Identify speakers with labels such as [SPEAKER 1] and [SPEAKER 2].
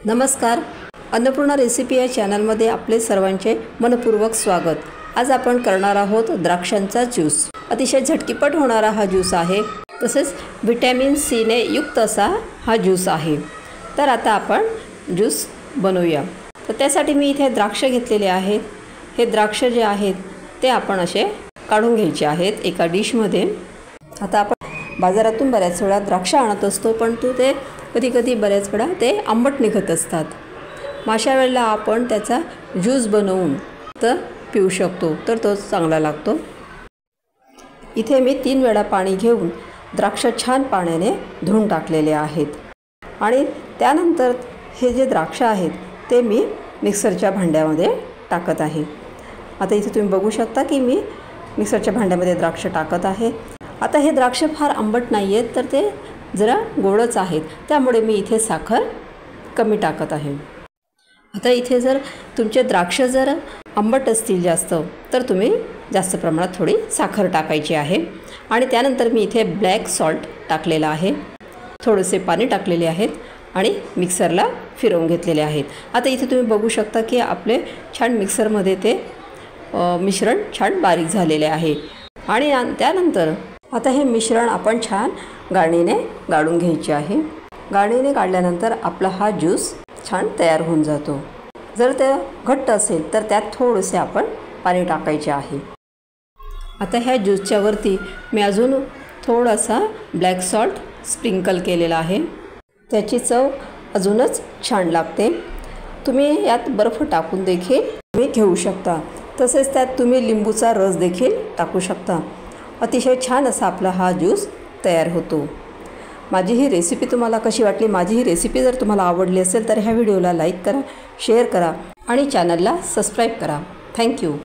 [SPEAKER 1] नमस्कार, अन्नपूर्णा रेसिपी या चॅनलमध्ये आपले सर्वांचे मनपूर्वक स्वागत। आज आपण करणार आहोत द्राक्षांचा ज्यूस। अतिशय झटकीपट होणारा हा ज्यूस आहे, तसेच व्हिटॅमिन सी ने युक्त असा हा ज्यूस आहे। तर आता आपण ज्यूस बनवूया। तर त्यासाठी मी इथे द्राक्ष घेतलेले आहेत। हे द्राक्ष जे आहेत ते आपण असे काढून घ्यायचे आहेत एका डिशमध्ये। आता आपण बाजारातून बऱ्याच वेळा द्राक्ष आणत असतो, पण ते कधी बऱ्याच वेळा ते आंबट निघत असतात। अशा वेळेला आपण त्याचा ज्यूस बनवून तर पिऊ शकतो, तर तो चांगला लागतो। इथे मी 3 वेळा पाणी घेऊन द्राक्ष छान पाण्याने धुवून टाकलेले आहेत आणि त्यानंतर हे जे द्राक्ष आहेत ते मी मिक्सरच्या भांड्यामध्ये टाकत आहे। आता इथे तुम्ही बघू शकता की मी मिक्सरच्या भांड्यामध्ये द्राक्ष टाकत आहे। आता हे द्राक्ष फार आंबट नाही आहेत, तर ते जरा गोडच आहेत, त्यामुळे मी इथे साखर कमी टाकत आहे। आता इथे जर तुमचे द्राक्ष जर आंबट असतील जास्त, तर तुम्ही जास्त प्रमाणात थोडी साखर टाकायची आहे। आणि त्यानंतर मी इथे ब्लॅक सॉल्ट टाकलेला आहे, थोडेसे पाणी टाकलेले आहेत आणि मिक्सरला फिरवून घेतलेले आहेत। आता इथे तुम्ही बघू शकता की आपले छान मिक्सरमध्ये ते मिश्रण छान बारीक झालेले आहे। आणि त्यानंतर आता हे मिश्रण आपण छान गाळणीने गाळून घ्यायचे आहे। गाळणीने गाळल्यानंतर आपला हा ज्यूस छान तयार होऊन जातो। जर ते घट्ट असेल तर त्यात थोडेसे आपण पाणी टाकायचे आहे। आता ह्या ज्यूसच्या वरती मी अजून थोडासा ब्लॅक सॉल्ट स्प्रिंकल केलेला आहे, त्याची चव अजूनच छान लागते। तुम्ही यात बर्फ टाकून देखील तुम्ही घेऊ शकता, तसेच त्यात तुम्ही लिंबूचा रस देखील टाकू शकता। अतिशय छान असा आपला हा ज्यूस तयार होतो। माझी ही रेसिपी तुम्हाला कशी वाटली? माझी ही रेसिपी जर तुम्हाला आवडली असेल तर ह्या व्हिडिओला लाईक करा, शेअर करा आणि चॅनलला सबस्क्राईब करा। थँक्यू।